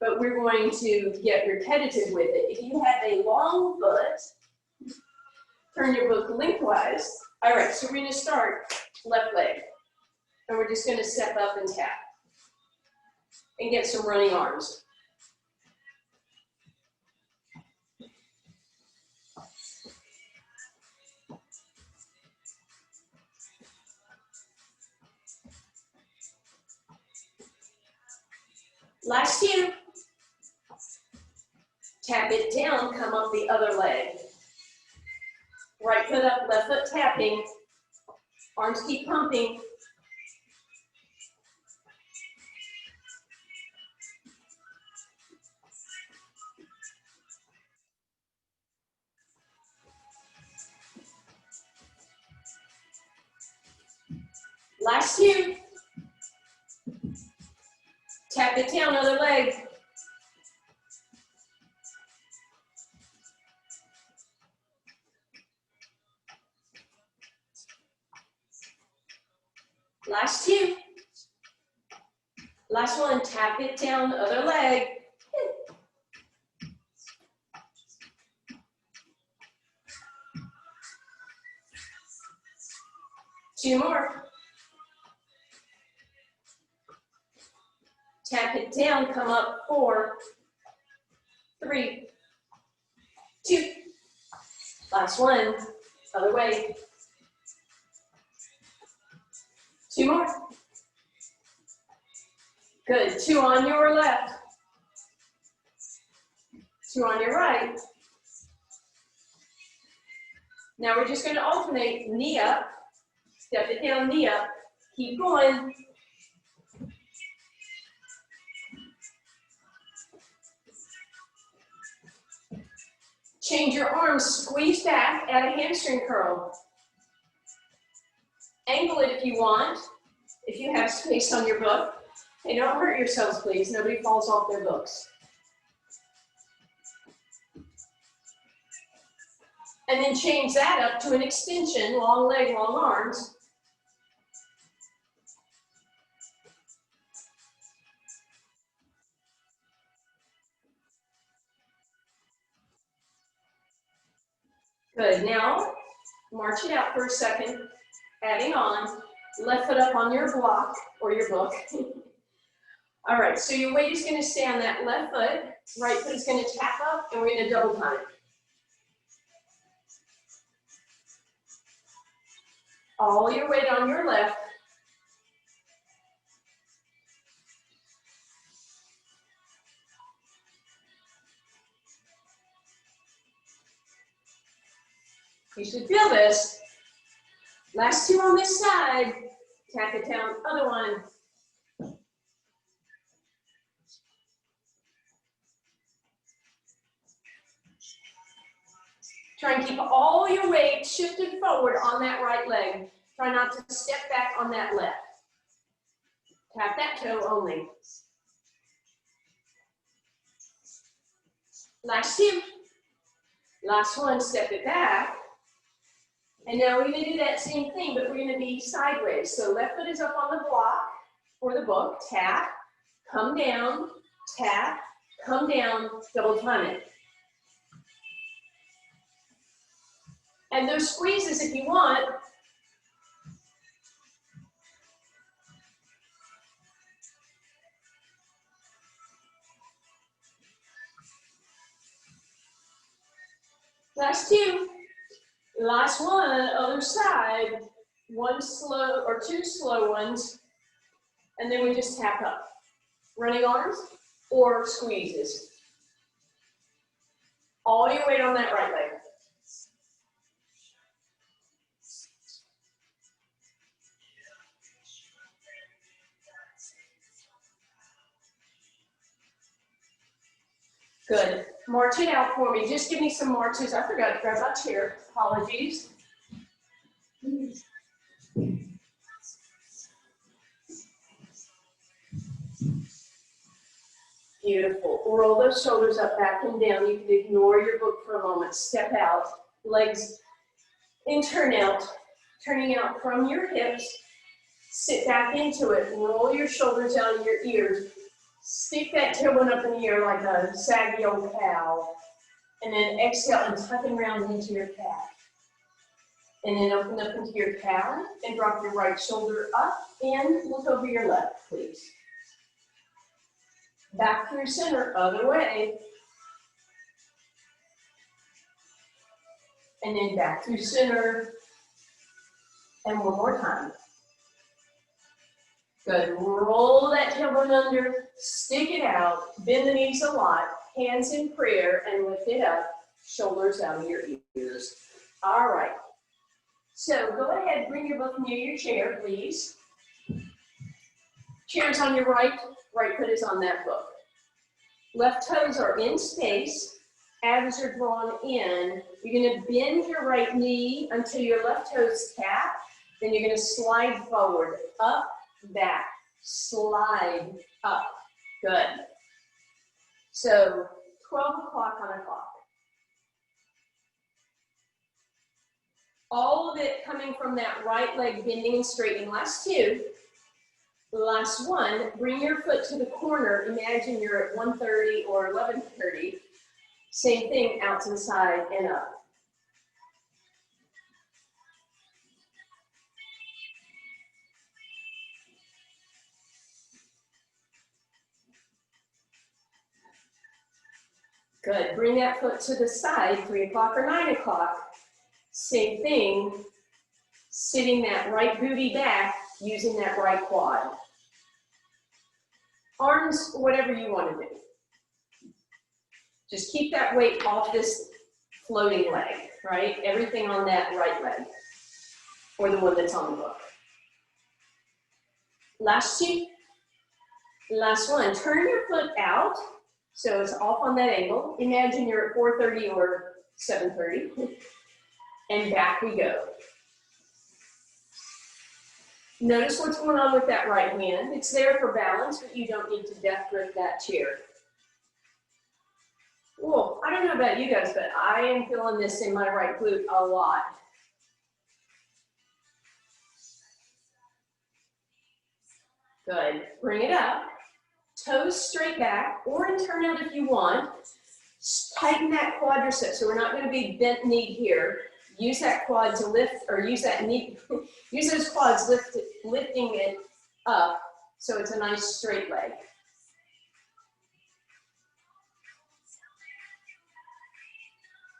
but we're going to get repetitive with it. If you have a long foot, turn your book lengthwise. All right, so we're going to start left leg. And we're just going to step up and tap. And get some running arms. Last two. Tap it down, come up the other leg. Right foot up, left foot tapping. Arms keep pumping. Last two. Tap it down, other leg. Last two. Last one, tap it down, other leg. Two more. Tap it down, come up, 4, 3, 2. Last one, other way. Two more. Good, 2 on your left. 2 on your right. Now we're just going to alternate knee up, step it down, knee up, keep going. Change your arms, squeeze back, add a hamstring curl. Angle it if you want, if you have space on your book. Hey, don't hurt yourselves, please. Nobody falls off their books. And then change that up to an extension, long leg, long arms. Good, now march it out for a second, adding on, left foot up on your block or your book. All right, so your weight is gonna stay on that left foot, right foot is gonna tap up, and we're gonna double time. All your weight on your left. You should feel this. Last two on this side. Tap it down, other one. Try and keep all your weight shifted forward on that right leg. Try not to step back on that left. Tap that toe only. Last two. Last one, step it back. And now we're going to do that same thing, but we're going to be sideways. So left foot is up on the block or the book. Tap, come down, tap, come down, double time it. And those squeezes, if you want, last two. Last one, other side. One slow or two slow ones. And then we just tap up. Running arms or squeezes. All your weight on that right leg. Good. March it out for me. Just give me some marches. I forgot to grab my chair. Apologies. Beautiful. Roll those shoulders up, back and down. You can ignore your book for a moment. Step out. Legs in, turn out. Turning out from your hips. Sit back into it. Roll your shoulders down your ears. Stick that tailbone up in the air like a saggy old cow. And then exhale and tuck and round into your calf. And then open up into your calf and drop your right shoulder up and look over your left, please. Back through center, other way. And then back through center. And one more time. Good. Roll that tailbone under, stick it out, bend the knees a lot, hands in prayer, and lift it up, shoulders out of your ears. All right. So go ahead, bring your book near your chair, please. Chair's on your right, right foot is on that book. Left toes are in space, abs are drawn in. You're gonna bend your right knee until your left toes tap, then you're gonna slide forward, up, back, slide, up. Good. So 12 o'clock on a clock. All of it coming from that right leg bending and straightening. Last two. Last one, bring your foot to the corner. Imagine you're at 1:30 or 11:30. Same thing, out to the side and up. Good. Bring that foot to the side, 3 o'clock or 9 o'clock. Same thing, sitting that right booty back, using that right quad. Arms, whatever you want to do. Just keep that weight off this floating leg, right? Everything on that right leg, or the one that's on the book. Last two. Last one. Turn your foot out, so it's off on that angle. Imagine you're at 4:30 or 7:30. And back we go. Notice what's going on with that right hand. It's there for balance, but you don't need to death grip that chair. Well, I don't know about you guys, but I am feeling this in my right glute a lot. Good. Bring it up. Toes straight back, or in turn out if you want. Tighten that quadricep, so we're not going to be bent knee here. Use that quad to lift, or use that knee, use those quads lifting it up so it's a nice straight leg.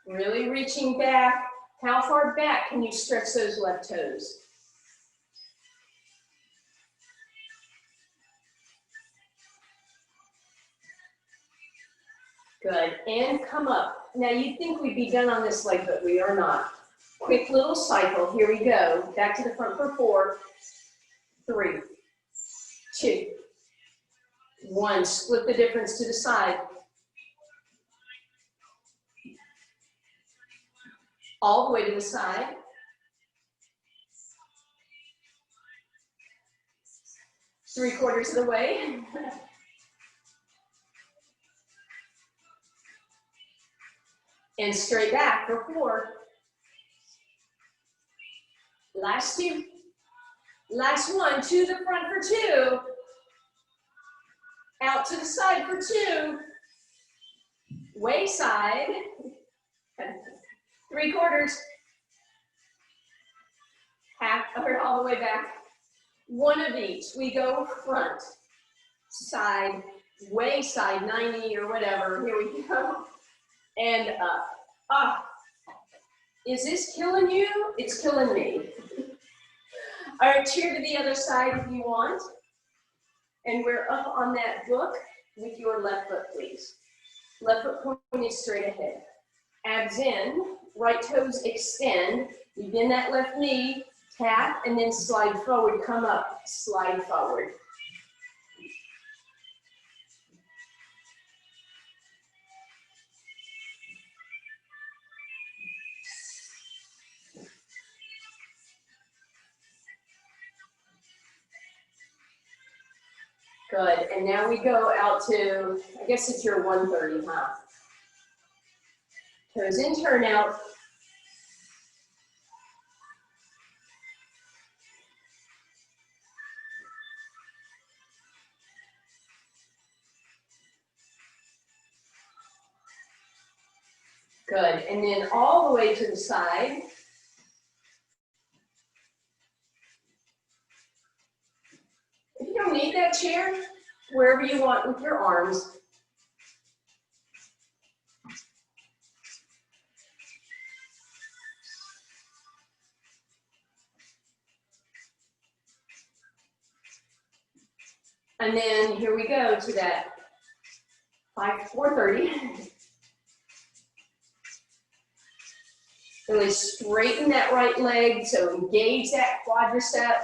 Really reaching back. How far back can you stretch those left toes? Good, and come up. Now you'd think we'd be done on this leg, but we are not. Quick little cycle, here we go. Back to the front for 4, 3, 2, 1. Split the difference to the side. All the way to the side. Three-quarters of the way. And straight back for 4. Last 2. Last 1, to the front for 2. Out to the side for 2. Way side. 3/4. Half, or all the way back. 1 of each. We go front, side, way side, 90 or whatever. Here we go. And up. Ah. Is this killing you? It's killing me. All right, cheer to the other side if you want. And we're up on that book with your left foot, please. Left foot pointed straight ahead. Abs in, right toes extend. You bend that left knee, tap, and then slide forward, come up, slide forward. Good, and now we go out to, I guess it's your 130, huh? Toes in, turn out. Good, and then all the way to the side. If you don't need that chair, wherever you want with your arms. And then here we go to that 430. Really straighten that right leg, so engage that quadricep.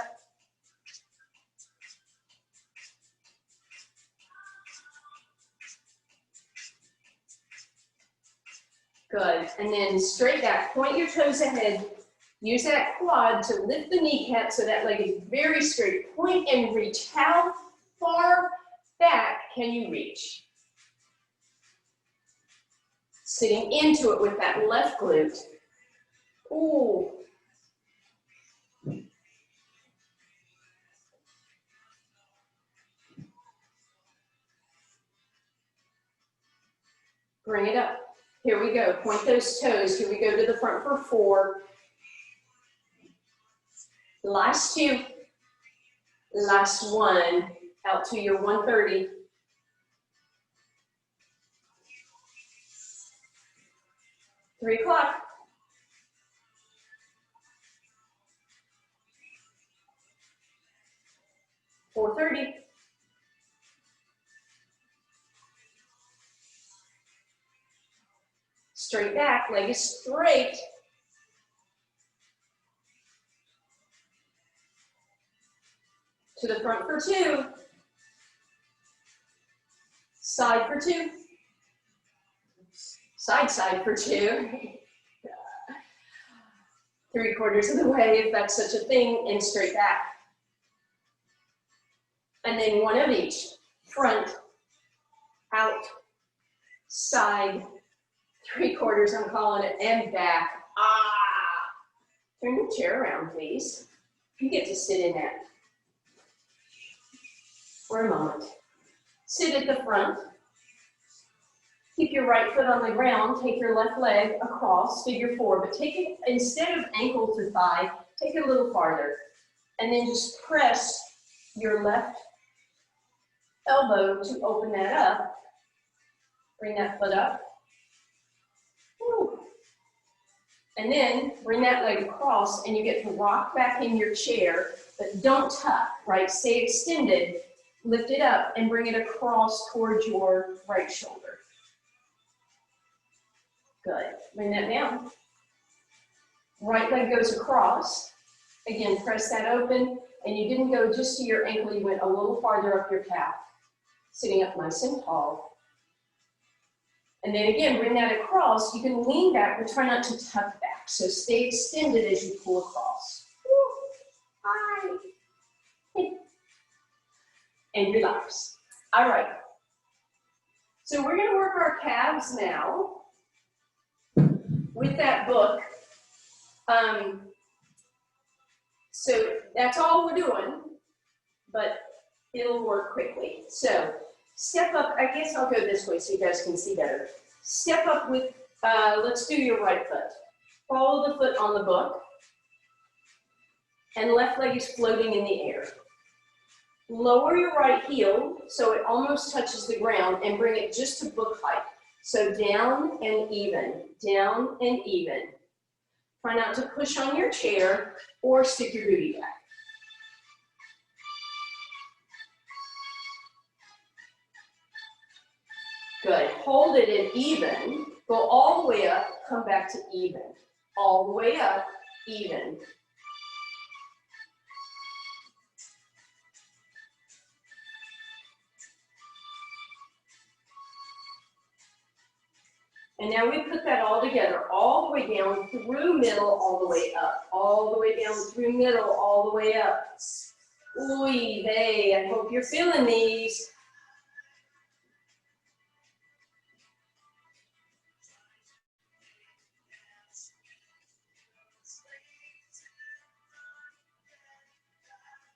Good, and then straight back, point your toes ahead. Use that quad to lift the kneecap so that leg is very straight. Point and reach. How far back can you reach? Sitting into it with that left glute. Ooh. Bring it up. Here we go. Point those toes. Here we go to the front for 4. Last 2. Last 1. Out to your 130. Three o'clock. 4:30. Straight back, leg is straight. To the front for 2. Side for 2. Side for 2. 3/4 of the way, if that's such a thing, and straight back. And then one of each. Front, out, side, 3/4, I'm calling it, and back. Ah! Turn your chair around, please. You get to sit in that for a moment. Sit at the front. Keep your right foot on the ground. Take your left leg across, figure 4, but take it, instead of ankle to thigh, take it a little farther. And then just press your left elbow to open that up. Bring that foot up. Woo. And then bring that leg across and you get to rock back in your chair, but don't tuck, right? Stay extended, lift it up and bring it across towards your right shoulder. Good, bring that down. Right leg goes across. Again, press that open and you didn't go just to your ankle, you went a little farther up your calf. Sitting up nice and tall. And then again, bring that across. You can lean back, but try not to tuck back. So stay extended as you pull across. Hi. And relax. All right. So we're going to work our calves now with that book. So that's all we're doing, but it'll work quickly. So step up, I guess I'll go this way so you guys can see better. Step up with, let's do your right foot. Follow the foot on the book. And left leg is floating in the air. Lower your right heel so it almost touches the ground and bring it just to book height. So down and even, down and even. Try not to push on your chair or stick your booty back. Good, hold it in even, go all the way up, come back to even. All the way up, even. And now we put that all together, all the way down through middle, all the way up. All the way down through middle, all the way up. Oy vey, I hope you're feeling these.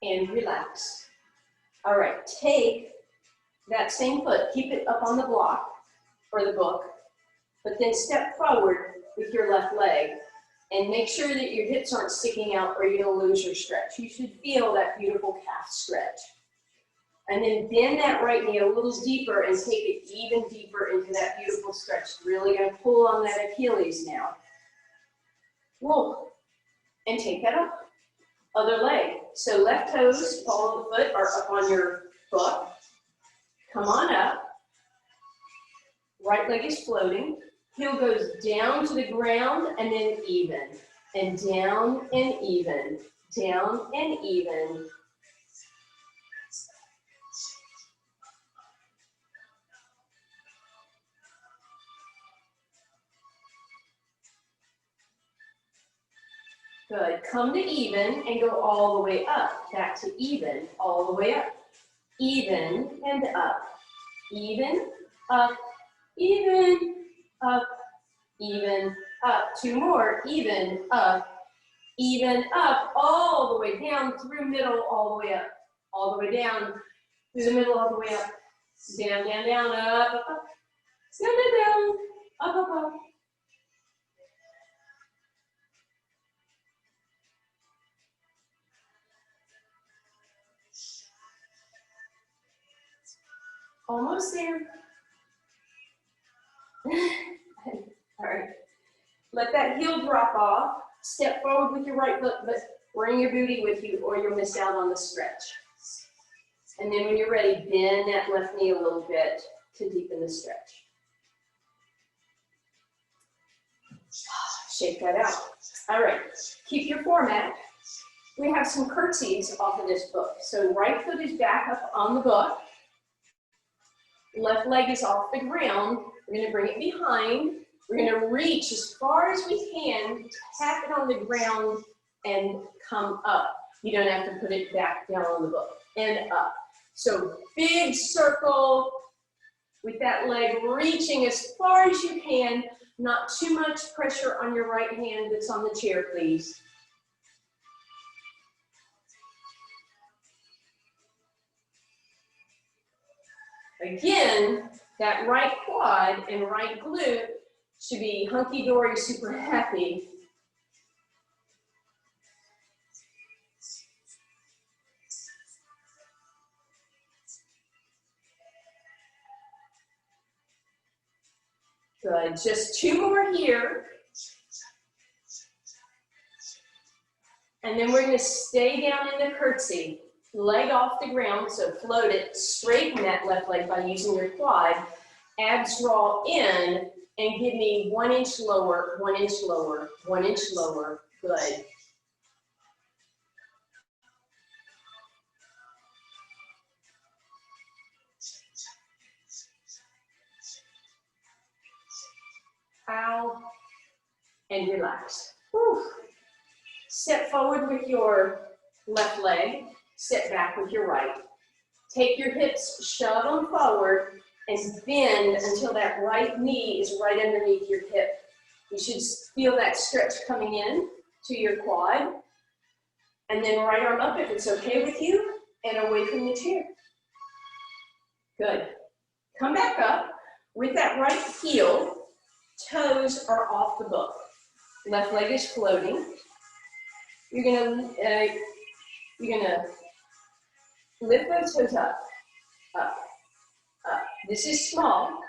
And relax. All right, take that same foot, keep it up on the block or the book, but then step forward with your left leg and make sure that your hips aren't sticking out or you're gonna lose your stretch. You should feel that beautiful calf stretch. And then bend that right knee a little deeper and take it even deeper into that beautiful stretch. Really gonna pull on that Achilles now. Whoa, and take that up. Other leg. So left toes, ball of the foot are up on your foot. Come on up. Right leg is floating. Heel goes down to the ground and then even. And down and even. Down and even. Good. Come to even and go all the way up. Back to even, all the way up. Even and up. Even, up, even, up, even, up. Two more. Even, up, all the way down through middle, all the way up. All the way down through the middle, all the way up. Down, down, down, up, up, up. Down, down, down, up, up, up. Almost there. All right. Let that heel drop off. Step forward with your right foot, but bring your booty with you or you'll miss out on the stretch. And then when you're ready, bend that left knee a little bit to deepen the stretch. Shake that out. All right. Keep your format. We have some curtsies off of this book. So right foot is back up on the book. Left leg is off the ground. We're going to bring it behind. We're going to reach as far as we can, tap it on the ground, and come up. You don't have to put it back down on the book. And up. So big circle with that leg reaching as far as you can. Not too much pressure on your right hand that's on the chair, please. Again, that right quad and right glute should be hunky-dory, super happy. Good, just two more here. And then we're gonna stay down in the curtsy. Leg off the ground, so float it, straighten that left leg by using your quad. Abs draw in and give me 1 inch lower, 1 inch lower, 1 inch lower. Good. Out and relax. Whew. Step forward with your left leg, step back with your right. Take your hips, shove them forward, and bend until that right knee is right underneath your hip. You should feel that stretch coming in to your quad. And then right arm up if it's okay with you, and away from the chair. Good. Come back up with that right heel. Toes are off the book. Left leg is floating. You're gonna lift those toes up, up, up. This is small,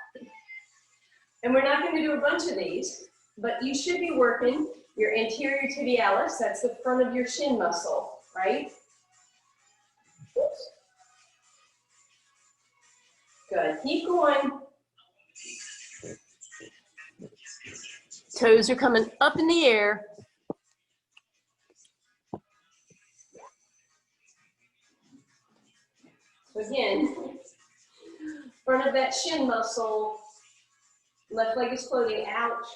and we're not going to do a bunch of these, but you should be working your anterior tibialis. That's the front of your shin muscle, right? Oops. Good. Keep going. Toes are coming up in the air. So again, front of that shin muscle, left leg is floating, ouch,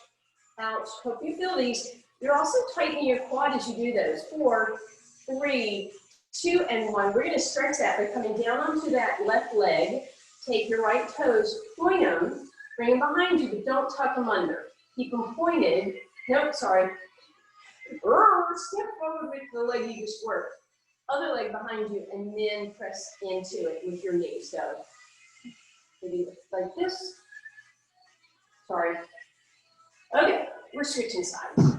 ouch. Hope you feel these. You're also tightening your quad as you do those. 4, 3, 2, and 1. We're gonna stretch that by coming down onto that left leg. Take your right toes, point them, bring them behind you, but don't tuck them under. Keep them pointed. Nope, sorry. Step forward with the leg you just worked. Other leg behind you, and then press into it with your knees. So maybe like this. Sorry. Okay, we're switching sides.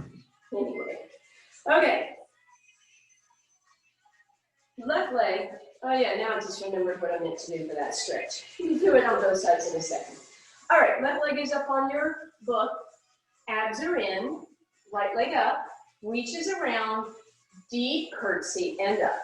Anyway, okay. Left leg. Oh yeah, now I just remembered what I meant to do for that stretch. You can do it on both sides in a second. All right, left leg is up on your book. Abs are in. Right leg up. Reaches around. Deep curtsy and up.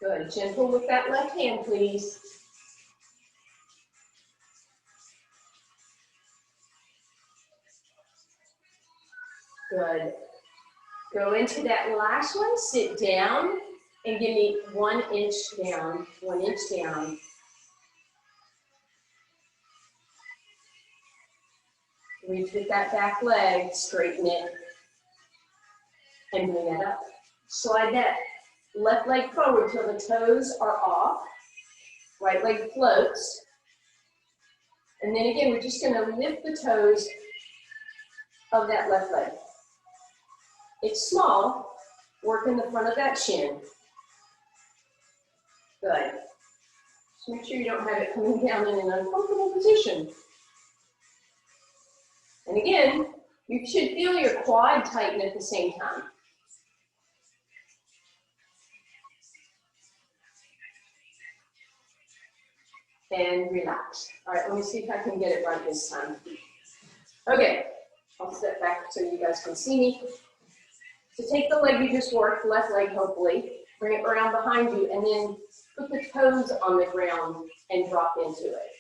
Good. Gentle with that left hand, please. Good. Go into that last one. Sit down and give me 1 inch down. 1 inch down. Reach with that back leg. Straighten it. And bring that up. Slide that left leg forward till the toes are off. Right leg floats. And then again, we're just going to lift the toes of that left leg. It's small. Work in the front of that shin. Good. Just make sure you don't have it coming down in an uncomfortable position. And again, you should feel your quad tighten at the same time. And relax. All right, let me see if I can get it right this time. Okay, I'll step back so you guys can see me. So take the leg you just worked, left leg hopefully, bring it around behind you, and then put the toes on the ground and drop into it.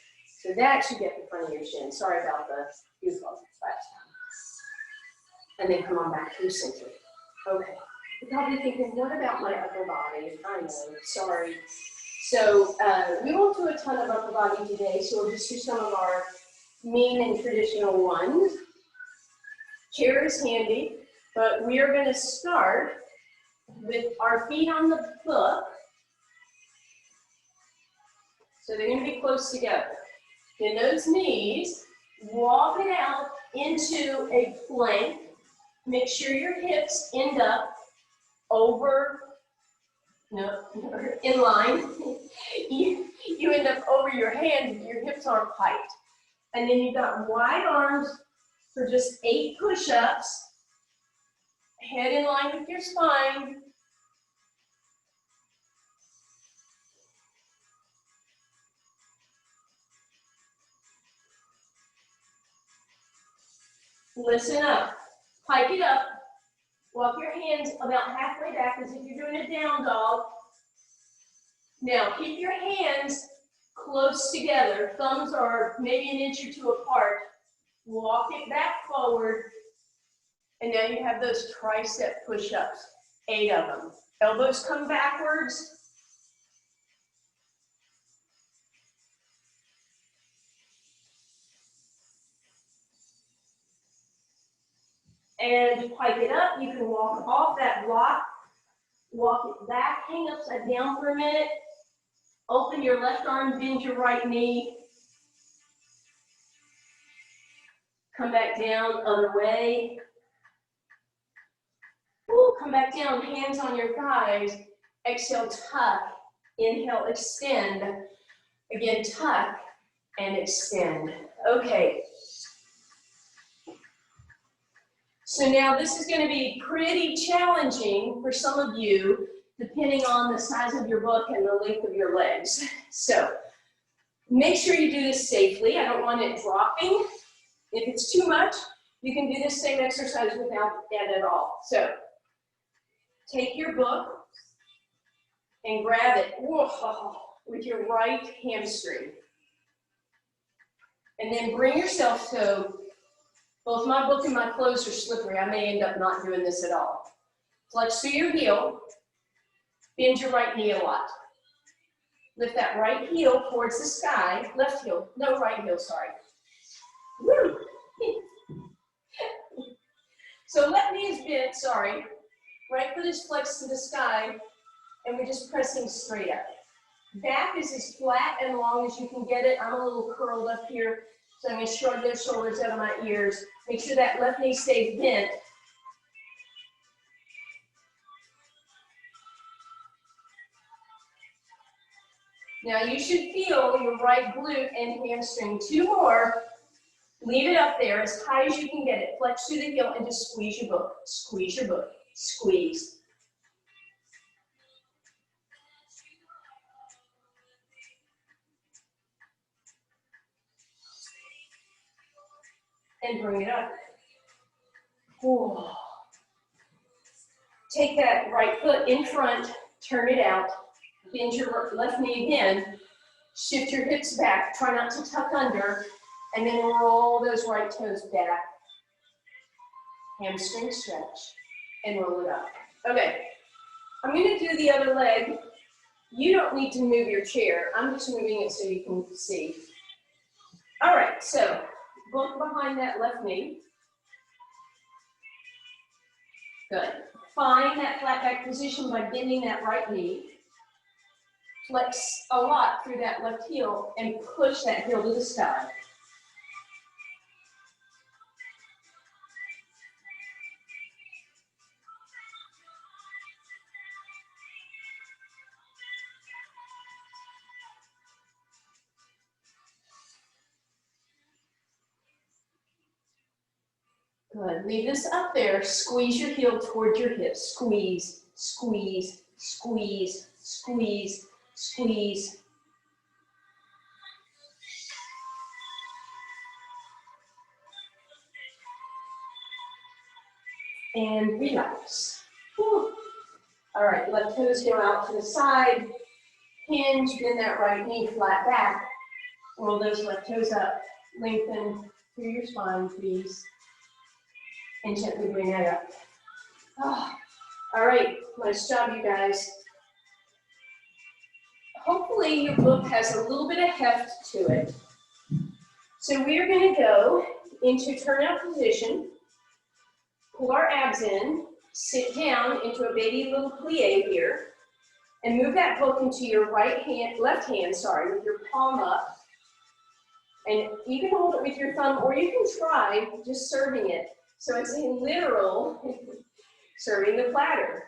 So that should get in front of your shin. Sorry about the goosebumps last time. And then come on back through center. Okay. You're probably thinking, what about my upper body? I know, sorry. So we won't do a ton of upper body today, so we'll just do some of our mean and traditional ones. Chair is handy, but we are going to start with our feet on the book. So they're going to be close together. In those knees, walk it out into a plank. Make sure your hips end up over, no, in line. You end up over your hands and your hips aren't tight. And then you've got wide arms for just 8 push-ups. Head in line with your spine. Listen up. Pike it up. Walk your hands about halfway back as if you're doing a down dog. Now, keep your hands close together. Thumbs are maybe an inch or 2 apart. Walk it back forward. And now you have those tricep push-ups, 8 of them. Elbows come backwards. And pike it up. You can walk off that block. Walk it back, hang upside down for a minute. Open your left arm, bend your right knee. Come back down, other way. Ooh, come back down, hands on your thighs. Exhale, tuck. Inhale, extend. Again, tuck and extend. Okay. So now this is going to be pretty challenging for some of you, depending on the size of your book and the length of your legs. So make sure you do this safely. I don't want it dropping. If it's too much, you can do this same exercise without that at all. So take your book and grab it with your right hamstring. And then bring yourself so both my book and my clothes are slippery. I may end up not doing this at all. Flex through your heel. Bend your right knee a lot. Lift that right heel towards the sky. Left heel. No, right heel, sorry. Woo! So left knee is bent, sorry. Right foot is flexed to the sky, and we're just pressing straight up. Back is as flat and long as you can get it. I'm a little curled up here, so I'm going to shrug those shoulders out of my ears. Make sure that left knee stays bent. Now you should feel your right glute and hamstring. 2 more. Leave it up there as high as you can get it. Flex through the heel and just squeeze your book. Squeeze your book. Squeeze. And bring it up. Whoa. Take that right foot in front, turn it out, bend your left knee again, shift your hips back, try not to tuck under, and then roll those right toes back. Hamstring stretch, and roll it up. Okay, I'm going to do the other leg. You don't need to move your chair. I'm just moving it so you can see. All right, so book behind that left knee. Good. Find that flat back position by bending that right knee. Flex a lot through that left heel and push that heel to the sky. Good. Leave this up there. Squeeze your heel towards your hips. Squeeze, squeeze, squeeze, squeeze, squeeze. And relax. Whew. All right, left toes go out to the side. Hinge, bend that right knee flat back. Roll those left toes up. Lengthen through your spine, please. And gently bring that up. Oh. All right, nice job, you guys. Hopefully your book has a little bit of heft to it. So we're going to go into turnout position, pull our abs in, sit down into a baby little plie here, and move that book into your left hand, with your palm up. And you can hold it with your thumb, or you can try just serving it. So it's a literal serving the platter.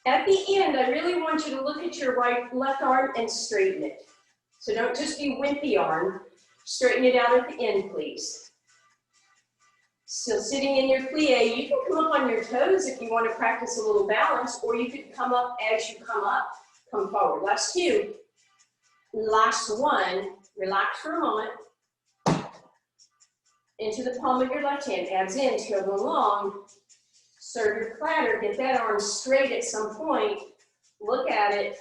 At the end, I really want you to look at your left arm and straighten it. So don't just be wimpy arm. Straighten it out at the end, please. Still sitting in your plie. You can come up on your toes if you want to practice a little balance, or you can come up as you come up. Come forward. Last 2. Last 1. Relax for a moment. Into the palm of your left hand. Abs in, tailbone long. Serve your platter. Get that arm straight at some point. Look at it.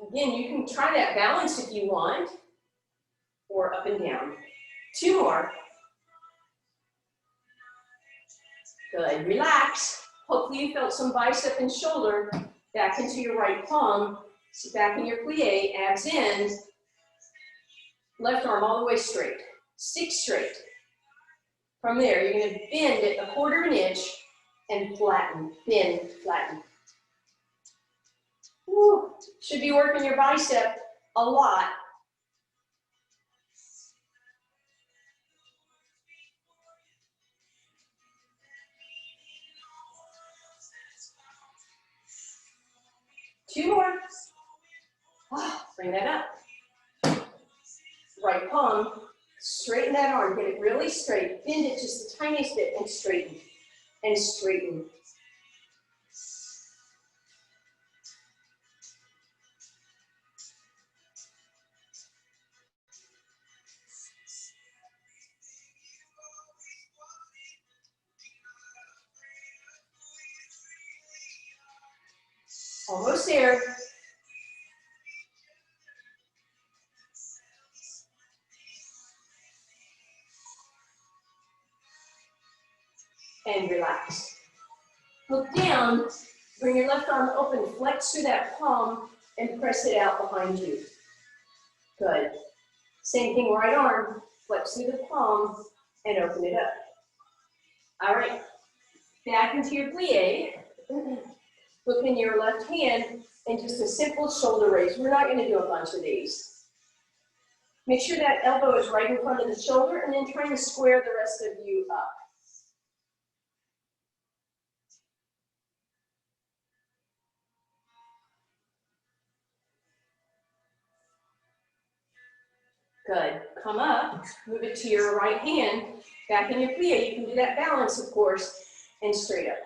Again, you can try that balance if you want, or up and down. 2 more. Good, relax. Hopefully you felt some bicep and shoulder back into your right palm. Sit back in your plie, abs in. Left arm all the way straight. Stick straight. From there, you're going to bend it 1/4 inch and flatten. Bend, flatten. Woo. Should be working your bicep a lot. Two more. Bring that up. Right palm, straighten that arm. Get it really straight. Bend it just the tiniest bit and straighten. And straighten. Almost there. And relax. Look down, bring your left arm open, flex through that palm, and press it out behind you. Good. Same thing, right arm, flex through the palm, and open it up. All right, back into your plie. Look in your left hand, and just a simple shoulder raise. We're not gonna do a bunch of these. Make sure that elbow is right in front of the shoulder, and then trying to square the rest of you up. Good. Come up, move it to your right hand, back in your plie. You can do that balance, of course, and straight up.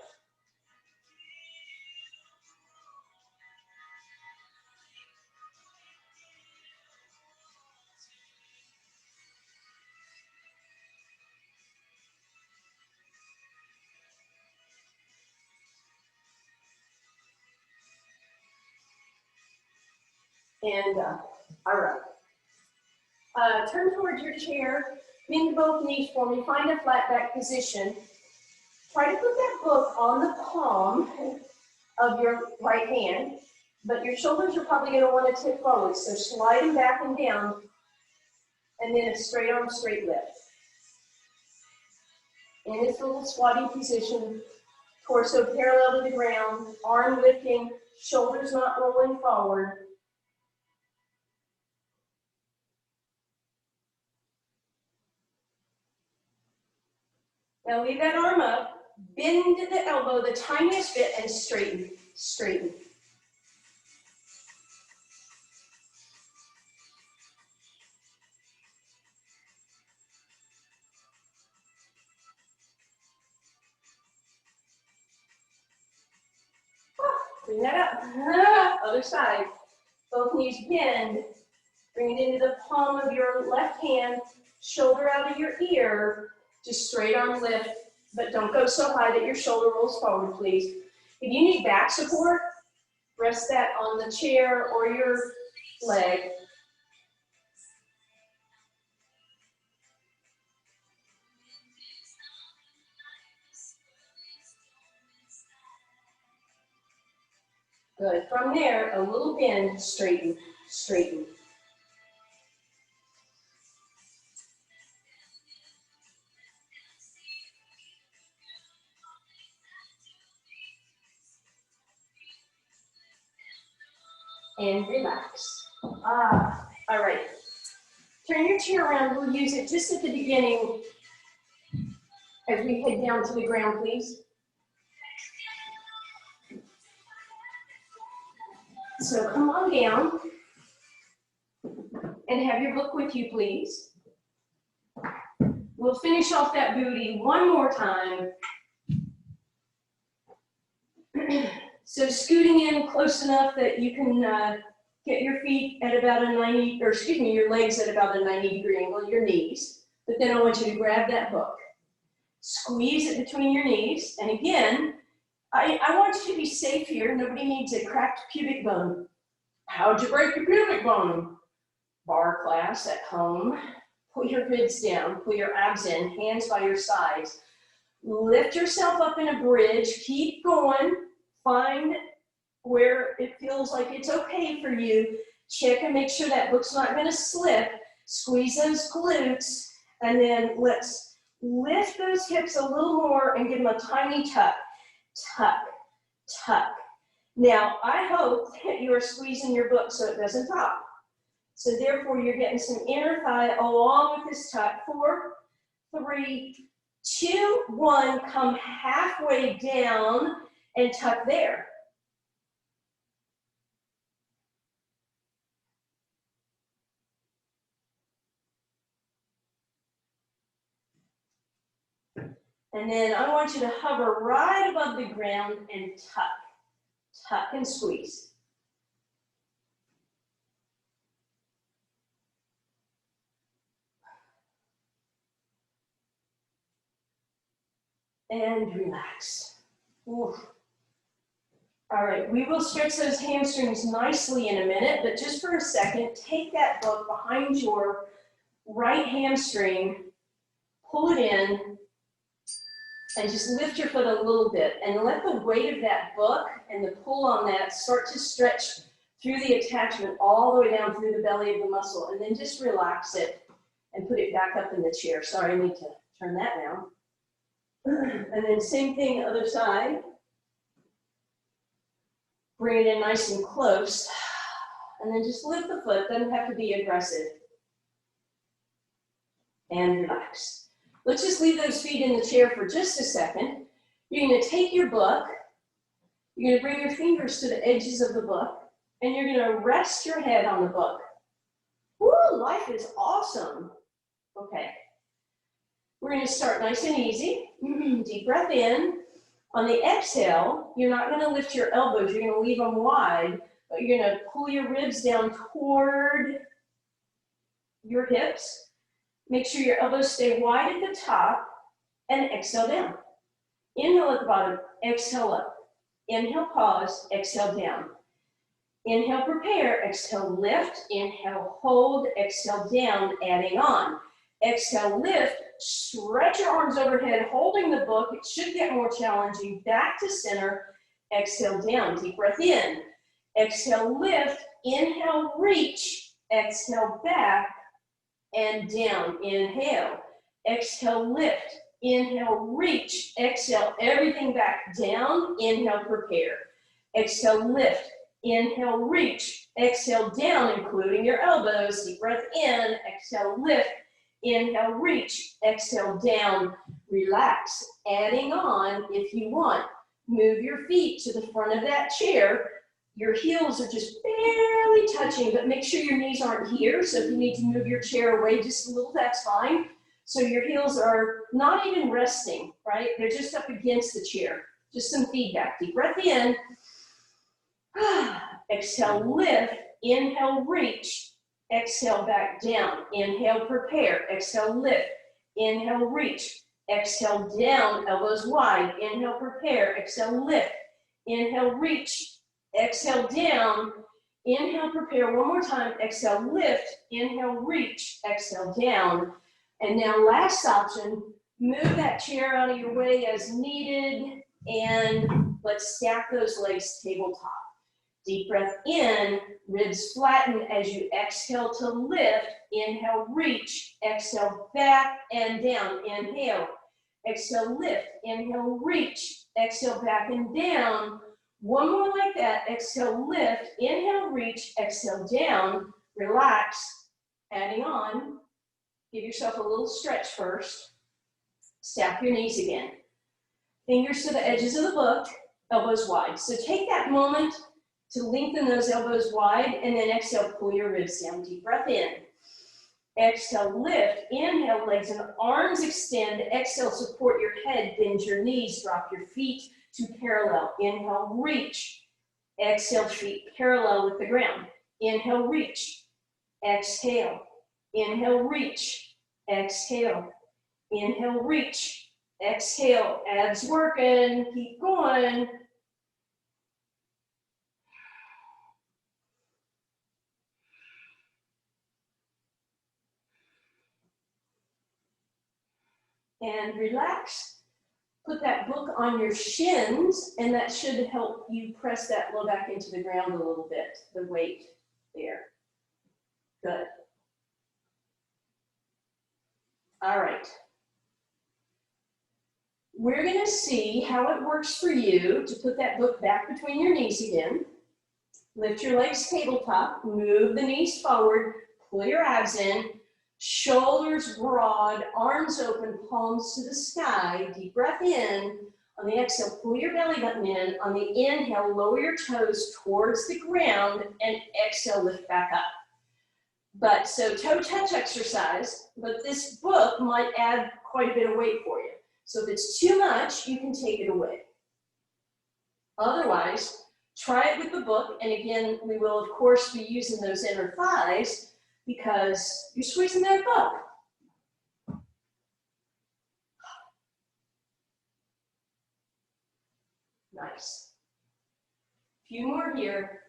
And all right. Turn towards your chair, bend both knees for me, find a flat back position. Try to put that book on the palm of your right hand, but your shoulders are probably going to want to tip forward, so slide them back and down, and then a straight arm, straight lift. In this little squatting position, torso parallel to the ground, arm lifting, shoulders not rolling forward. Now leave that arm up, bend the elbow the tiniest bit, and straighten, straighten. Bring that up, other side. Both knees bend, bring it into the palm of your left hand, shoulder out of your ear, just straight arm lift, but don't go so high that your shoulder rolls forward, please. If you need back support, rest that on the chair or your leg. Good. From there, a little bend, straighten, straighten. And relax. All right. Turn your chair around. We'll use it just at the beginning as we head down to the ground, please. So come on down and have your book with you, please. We'll finish off that booty one more time. So scooting in close enough that you can get your feet at about a 90, or excuse me, your legs at about a 90-degree angle, your knees. But then I want you to grab that book. Squeeze it between your knees. And again, I want you to be safe here. Nobody needs a cracked pubic bone. How'd you break your pubic bone? Barre class at home. Pull your ribs down, pull your abs in, hands by your sides. Lift yourself up in a bridge. Keep going. Find where it feels like it's okay for you. Check and make sure that book's not going to slip. Squeeze those glutes, and then let's lift those hips a little more and give them a tiny tuck. Tuck, tuck. Now, I hope that you are squeezing your book so it doesn't drop. So therefore, you're getting some inner thigh along with this tuck. 4, 3, 2, 1. Come halfway down and tuck there. And then I want you to hover right above the ground and tuck. Tuck and squeeze. And relax. Oof. All right, we will stretch those hamstrings nicely in a minute, but just for a second, take that book behind your right hamstring, pull it in, and just lift your foot a little bit, and let the weight of that book and the pull on that start to stretch through the attachment all the way down through the belly of the muscle, and then just relax it and put it back up in the chair. Sorry, I need to turn that down. And then same thing, other side. Bring it in nice and close, and then just lift the foot. Doesn't have to be aggressive. And relax. Let's just leave those feet in the chair for just a second. You're going to take your book. You're going to bring your fingers to the edges of the book, and you're going to rest your head on the book. Woo, life is awesome. Okay. We're going to start nice and easy. Deep breath in. On the exhale, you're not going to lift your elbows. You're going to leave them wide, but you're going to pull your ribs down toward your hips. Make sure your elbows stay wide at the top, and exhale down. Inhale at the bottom, exhale up. Inhale, pause, exhale down. Inhale, prepare, exhale, lift. Inhale, hold, exhale down, adding on. Exhale, lift, stretch your arms overhead, holding the book. It should get more challenging. Back to center, exhale down, deep breath in. Exhale, lift, inhale, reach, exhale back and down. Inhale, exhale, lift, inhale, reach, exhale, everything back down. Inhale, prepare. Exhale, lift, inhale, reach, exhale down, including your elbows. Deep breath in, exhale, lift. Inhale, reach, exhale down, relax. Adding on, if you want, move your feet to the front of that chair. Your heels are just barely touching, but make sure your knees aren't here. So if you need to move your chair away just a little, that's fine. So your heels are not even resting, right? They're just up against the chair. Just some feedback. Deep breath in. Exhale, lift. Inhale, reach. Exhale, back down. Inhale, prepare. Exhale, lift. Inhale, reach. Exhale, down, elbows wide. Inhale, prepare. Exhale, lift. Inhale, reach. Exhale, down. Inhale, prepare. One more time. Exhale, lift. Inhale, reach. Exhale, down. And now last option, move that chair out of your way as needed. And let's stack those legs tabletop. Deep breath in, ribs flatten as you exhale to lift. Inhale, reach. Exhale, back and down. Inhale. Exhale, lift. Inhale, reach. Exhale, back and down. One more like that. Exhale, lift. Inhale, reach. Exhale, down. Relax. Adding on. Give yourself a little stretch first. Stack your knees again. Fingers to the edges of the book. Elbows wide. So take that moment to lengthen those elbows wide, and then exhale, pull your ribs down. Deep breath in. Exhale, lift. Inhale, legs and arms extend. Exhale, support your head, bend your knees, drop your feet to parallel. Inhale, reach. Exhale, feet parallel with the ground. Inhale, reach. Exhale. Inhale, reach. Exhale. Inhale, reach. Exhale. Abs working. Keep going. And relax. Put that book on your shins, and that should help you press that low back into the ground a little bit, the weight there. Good. All right. We're going to see how it works for you to put that book back between your knees again. Lift your legs tabletop, move the knees forward, pull your abs in. Shoulders broad, arms open, palms to the sky. Deep breath in. On the exhale, pull your belly button in. On the inhale, lower your toes towards the ground, and exhale, lift back up. But so toe touch exercise, but this book might add quite a bit of weight for you. So if it's too much, you can take it away. Otherwise, try it with the book. And again, we will of course be using those inner thighs, because you're squeezing that book. Nice. Few more here.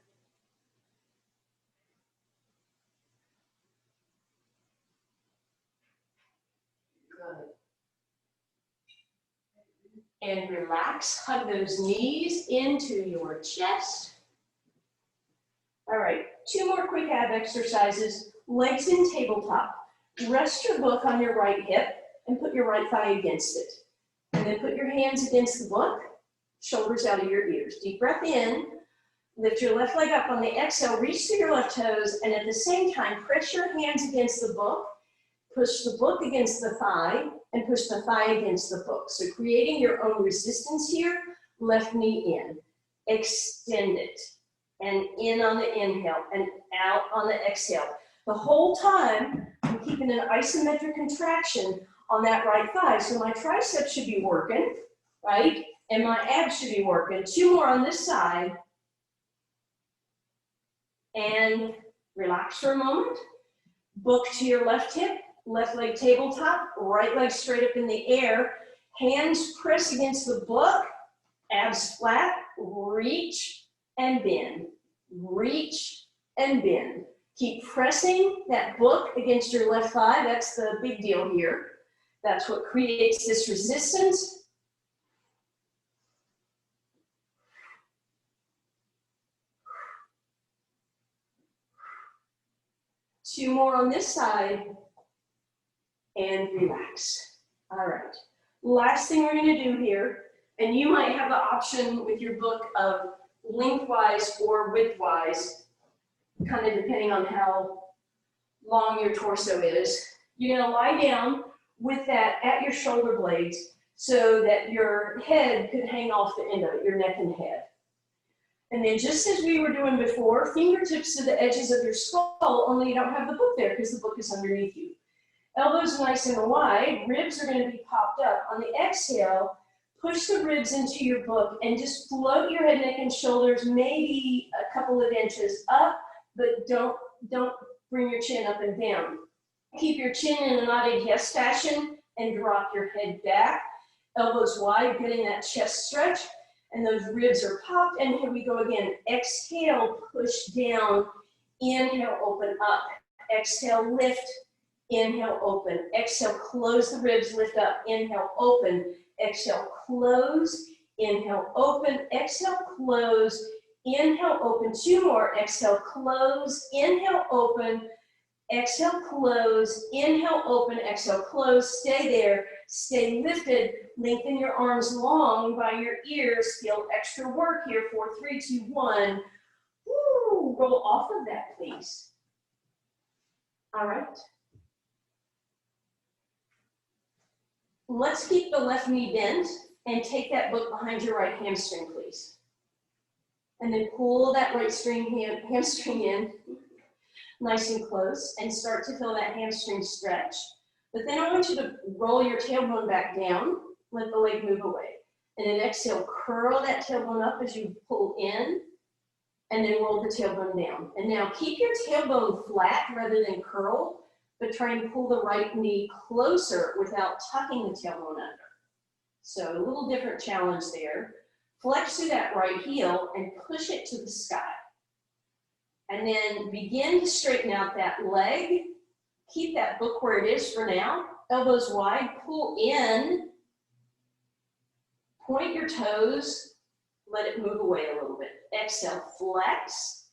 Good. And relax, hug those knees into your chest. All right, 2 more quick ab exercises. Legs in tabletop. Rest your book on your right hip and put your right thigh against it. And then put your hands against the book, shoulders out of your ears. Deep breath in, lift your left leg up on the exhale, reach through your left toes, and at the same time, press your hands against the book, push the book against the thigh, and push the thigh against the book. So creating your own resistance here, left knee in, extend it, and in on the inhale, and out on the exhale. The whole time, I'm keeping an isometric contraction on that right thigh, so my triceps should be working, right? And my abs should be working. 2 more on this side. And relax for a moment. Book to your left hip, left leg tabletop, right leg straight up in the air. Hands press against the book, abs flat, reach and bend. Reach and bend. Keep pressing that book against your left thigh. That's the big deal here. That's what creates this resistance. Two more on this side, and relax. All right. Last thing we're going to do here, and you might have the option with your book of lengthwise or widthwise, kind of depending on how long your torso is. You're going to lie down with that at your shoulder blades so that your head could hang off the end of it, your neck and head. And then just as we were doing before, fingertips to the edges of your skull, only you don't have the book there because the book is underneath you. Elbows nice and wide, ribs are going to be popped up. On the exhale, push the ribs into your book and just float your head, neck, and shoulders maybe a couple of inches up, but don't bring your chin up and down. Keep your chin in a knotted yes fashion and drop your head back. Elbows wide, getting that chest stretch. And those ribs are popped, and here we go again. Exhale, push down, inhale, open up. Exhale, lift, inhale, open. Exhale, close the ribs, lift up, inhale, open. Exhale, close, inhale, open. Exhale, close, inhale, open. 2 more. Exhale, close, inhale, open. Exhale, close, inhale, open, exhale, close, stay there, stay lifted, lengthen your arms long by your ears, feel extra work here, 4, 3, 2, 1. Woo, roll off of that, please. All right. Let's keep the left knee bent and take that book behind your right hamstring, please. And then pull that right hamstring in. Nice and close, and start to feel that hamstring stretch. But then I want you to roll your tailbone back down, let the leg move away. And then exhale, curl that tailbone up as you pull in, and then roll the tailbone down. And now keep your tailbone flat rather than curled, but try and pull the right knee closer without tucking the tailbone under. So a little different challenge there. Flex through that right heel and push it to the sky. And then begin to straighten out that leg. Keep that book where it is for now. Elbows wide, pull in. Point your toes. Let it move away a little bit. Exhale, flex.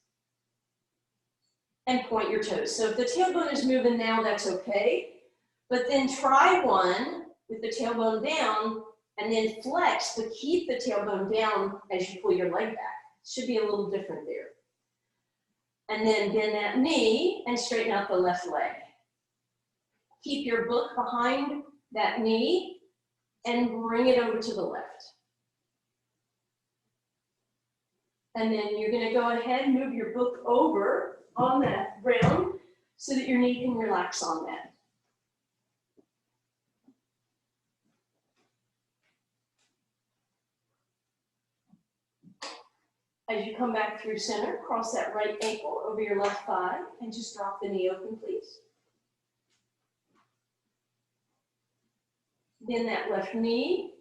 And point your toes. So if the tailbone is moving now, that's okay. But then try one with the tailbone down and then flex, but keep the tailbone down as you pull your leg back. Should be a little different there. And then bend that knee and straighten out the left leg. Keep your book behind that knee and bring it over to the left. And then you're going to go ahead and move your book over on that ground so that your knee can relax on that. As you come back through center, cross that right ankle over your left thigh and just drop the knee open, please. Then that left knee,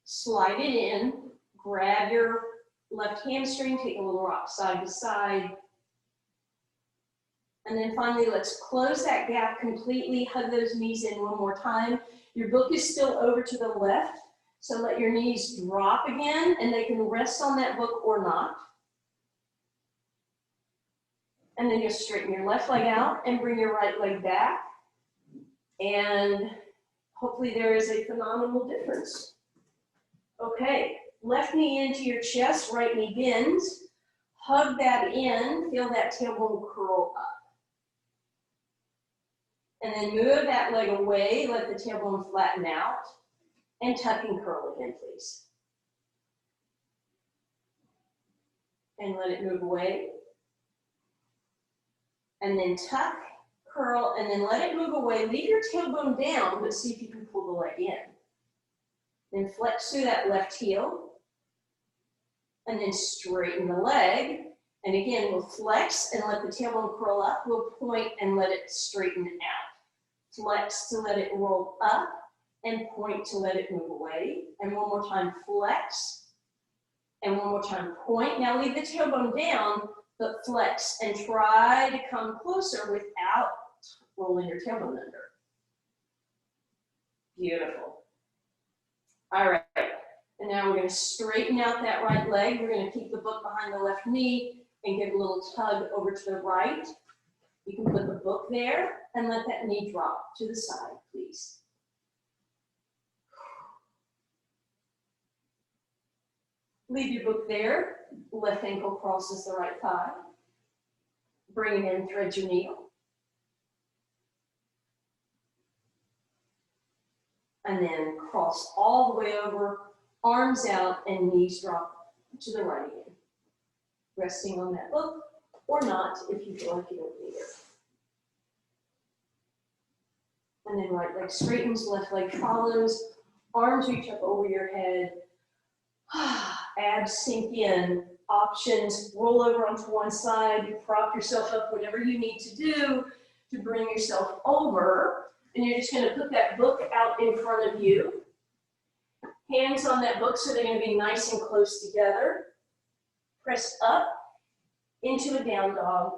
slide it in, grab your left hamstring, take a little rock side to side. And then finally, let's close that gap completely, hug those knees in one more time. Your book is still over to the left, so let your knees drop again, and they can rest on that book or not. And then you'll straighten your left leg out and bring your right leg back. And hopefully there is a phenomenal difference. Okay, left knee into your chest, right knee bends. Hug that in, feel that tailbone curl up. And then move that leg away, let the tailbone flatten out, and tuck and curl again, please. And let it move away. And then tuck, curl, and then let it move away. Leave your tailbone down, but see if you can pull the leg in. Then flex through that left heel. And then straighten the leg. And again, we'll flex and let the tailbone curl up. We'll point and let it straighten out. Flex to let it roll up and point to let it move away. And one more time, flex. And one more time, point. Now leave the tailbone down, but flex and try to come closer without rolling your tailbone under. Beautiful. All right. And now we're going to straighten out that right leg. We're going to keep the book behind the left knee and give a little tug over to the right. You can put the book there and let that knee drop to the side, please. Leave your book there. Left ankle crosses the right thigh. Bring it in, thread your needle. And then cross all the way over, arms out, and knees drop to the right again. Resting on that book, or not if you feel like you don't need it. And then right leg straightens, left leg follows, arms reach up over your head, abs sink in, options, roll over onto one side, prop yourself up, whatever you need to do to bring yourself over. And you're just gonna put that book out in front of you. Hands on that book so they're gonna be nice and close together. Press up into a down dog.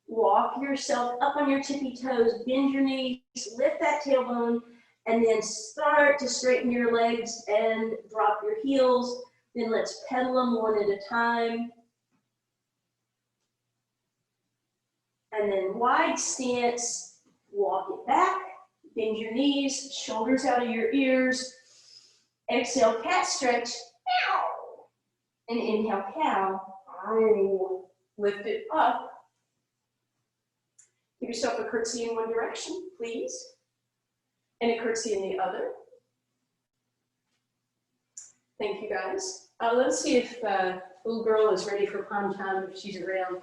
Walk yourself up on your tippy toes, bend your knees, lift that tailbone, and then start to straighten your legs and drop your heels. Then let's pedal them one at a time. And then wide stance, walk it back, bend your knees, shoulders out of your ears. Exhale, cat stretch, ow. And inhale, cow. Lift it up. Give yourself a curtsy in one direction, please. And a curtsy in the other. Thank you, guys. Let's see if little girl is ready for prime time, if she's around.